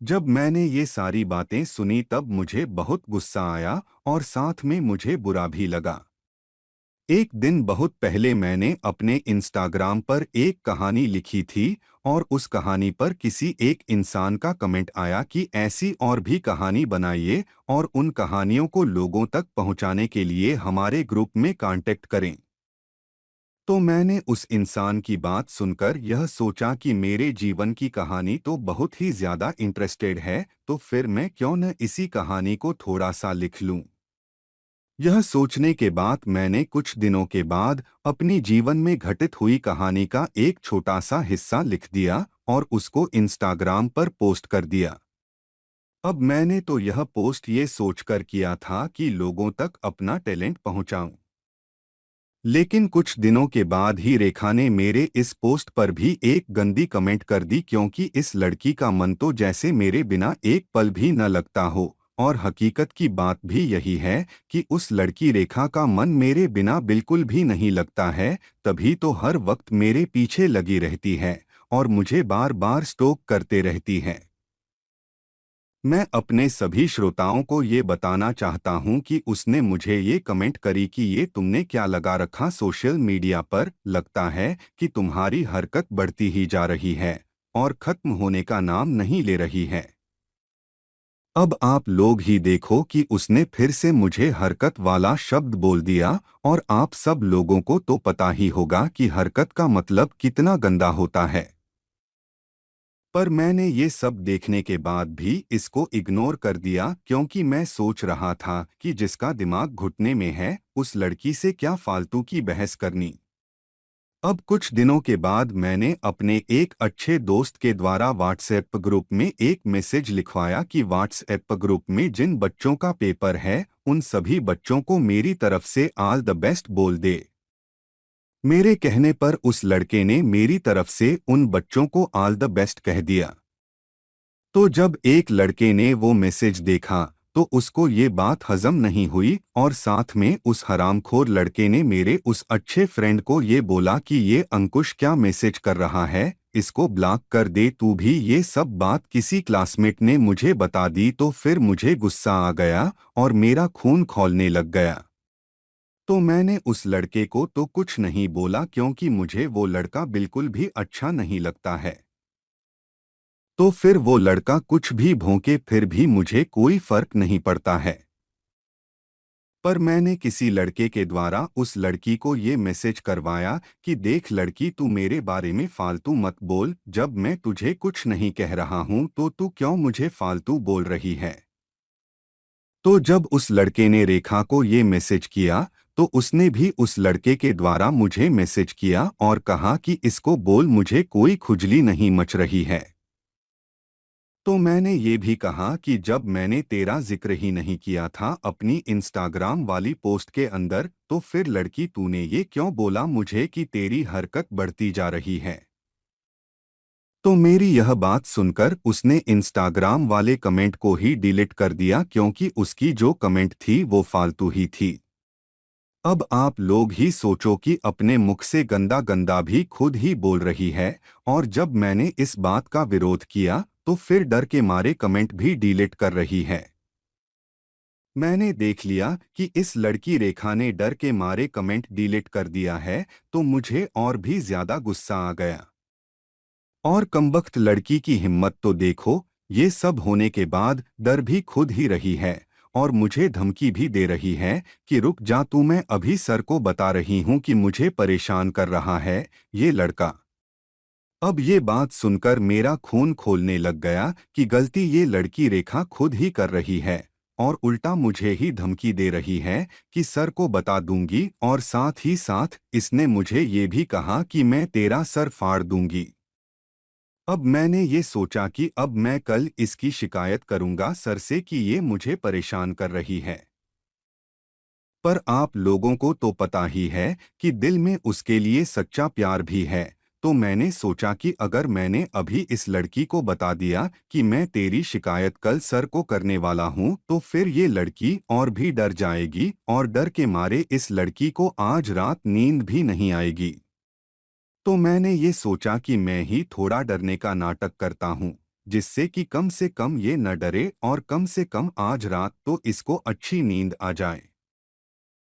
जब मैंने ये सारी बातें सुनी तब मुझे बहुत गुस्सा आया और साथ में मुझे बुरा भी लगा। एक दिन बहुत पहले मैंने अपने इंस्टाग्राम पर एक कहानी लिखी थी और उस कहानी पर किसी एक इंसान का कमेंट आया कि ऐसी और भी कहानी बनाइए और उन कहानियों को लोगों तक पहुंचाने के लिए हमारे ग्रुप में कांटेक्ट करें। तो मैंने उस इंसान की बात सुनकर यह सोचा कि मेरे जीवन की कहानी तो बहुत ही ज्यादा इंटरेस्टेड है, तो फिर मैं क्यों न इसी कहानी को थोड़ा सा लिख लूं। यह सोचने के बाद मैंने कुछ दिनों के बाद अपनी जीवन में घटित हुई कहानी का एक छोटा सा हिस्सा लिख दिया और उसको इंस्टाग्राम पर पोस्ट कर दिया। अब मैंने तो यह पोस्ट ये सोचकर किया था कि लोगों तक अपना टैलेंट पहुंचाऊं। लेकिन कुछ दिनों के बाद ही रेखा ने मेरे इस पोस्ट पर भी एक गंदी कमेंट कर दी, क्योंकि इस लड़की का मन तो जैसे मेरे बिना एक पल भी न लगता हो। और हकीकत की बात भी यही है कि उस लड़की रेखा का मन मेरे बिना बिल्कुल भी नहीं लगता है, तभी तो हर वक्त मेरे पीछे लगी रहती है और मुझे बार बार स्टोक करते रहती है। मैं अपने सभी श्रोताओं को ये बताना चाहता हूँ कि उसने मुझे ये कमेंट करी कि ये तुमने क्या लगा रखा सोशल मीडिया पर, लगता है कि तुम्हारी हरकत बढ़ती ही जा रही है और खत्म होने का नाम नहीं ले रही है। अब आप लोग ही देखो कि उसने फिर से मुझे हरकत वाला शब्द बोल दिया, और आप सब लोगों को तो पता ही होगा कि हरकत का मतलब कितना गंदा होता है। पर मैंने ये सब देखने के बाद भी इसको इग्नोर कर दिया, क्योंकि मैं सोच रहा था कि जिसका दिमाग घुटने में है उस लड़की से क्या फालतू की बहस करनी। अब कुछ दिनों के बाद मैंने अपने एक अच्छे दोस्त के द्वारा व्हाट्सएप ग्रुप में एक मैसेज लिखवाया कि व्हाट्सएप ग्रुप में जिन बच्चों का पेपर है उन सभी बच्चों को मेरी तरफ से ऑल द बेस्ट बोल दे। मेरे कहने पर उस लड़के ने मेरी तरफ से उन बच्चों को ऑल द बेस्ट कह दिया। तो जब एक लड़के ने वो मैसेज देखा तो उसको ये बात हजम नहीं हुई, और साथ में उस हरामखोर लड़के ने मेरे उस अच्छे फ्रेंड को ये बोला कि ये अंकुश क्या मैसेज कर रहा है, इसको ब्लॉक कर दे तू भी। ये सब बात किसी क्लासमेट ने मुझे बता दी तो फिर मुझे गुस्सा आ गया और मेरा खून खौलने लग गया। तो मैंने उस लड़के को तो कुछ नहीं बोला, क्योंकि मुझे वो लड़का बिल्कुल भी अच्छा नहीं लगता है। तो फिर वो लड़का कुछ भी भौंके फिर भी मुझे कोई फर्क नहीं पड़ता है। पर मैंने किसी लड़के के द्वारा उस लड़की को ये मैसेज करवाया कि देख लड़की, तू मेरे बारे में फालतू मत बोल, जब मैं तुझे कुछ नहीं कह रहा हूँ तो तू क्यों मुझे फालतू बोल रही है। तो जब उस लड़के ने रेखा को ये मैसेज किया तो उसने भी उस लड़के के द्वारा मुझे मैसेज किया और कहा कि इसको बोल मुझे कोई खुजली नहीं मच रही है। तो मैंने ये भी कहा कि जब मैंने तेरा जिक्र ही नहीं किया था अपनी इंस्टाग्राम वाली पोस्ट के अंदर, तो फिर लड़की तूने ये क्यों बोला मुझे कि तेरी हरकत बढ़ती जा रही है। तो मेरी यह बात सुनकर उसने इंस्टाग्राम वाले कमेंट को ही डिलीट कर दिया, क्योंकि उसकी जो कमेंट थी वो फालतू ही थी। अब आप लोग ही सोचो कि अपने मुख से गंदा गंदा भी खुद ही बोल रही है, और जब मैंने इस बात का विरोध किया तो फिर डर के मारे कमेंट भी डिलीट कर रही है। मैंने देख लिया कि इस लड़की रेखा ने डर के मारे कमेंट डिलीट कर दिया है, तो मुझे और भी ज्यादा गुस्सा आ गया। और कमबख्त लड़की की हिम्मत तो देखो, ये सब होने के बाद डर भी खुद ही रही है और मुझे धमकी भी दे रही है कि रुक जा तू, मैं अभी सर को बता रही हूँ कि मुझे परेशान कर रहा है ये लड़का। अब ये बात सुनकर मेरा खून खोलने लग गया कि गलती ये लड़की रेखा खुद ही कर रही है और उल्टा मुझे ही धमकी दे रही है कि सर को बता दूंगी, और साथ ही साथ इसने मुझे ये भी कहा कि मैं तेरा सर फाड़ दूंगी। अब मैंने ये सोचा कि अब मैं कल इसकी शिकायत करूंगा सर से कि ये मुझे परेशान कर रही है। पर आप लोगों को तो पता ही है कि दिल में उसके लिए सच्चा प्यार भी है। तो मैंने सोचा कि अगर मैंने अभी इस लड़की को बता दिया कि मैं तेरी शिकायत कल सर को करने वाला हूं, तो फिर ये लड़की और भी डर जाएगी और डर के मारे इस लड़की को आज रात नींद भी नहीं आएगी। तो मैंने ये सोचा कि मैं ही थोड़ा डरने का नाटक करता हूँ। जिससे कि कम से कम ये न डरे और कम से कम आज रात तो इसको अच्छी नींद आ जाए।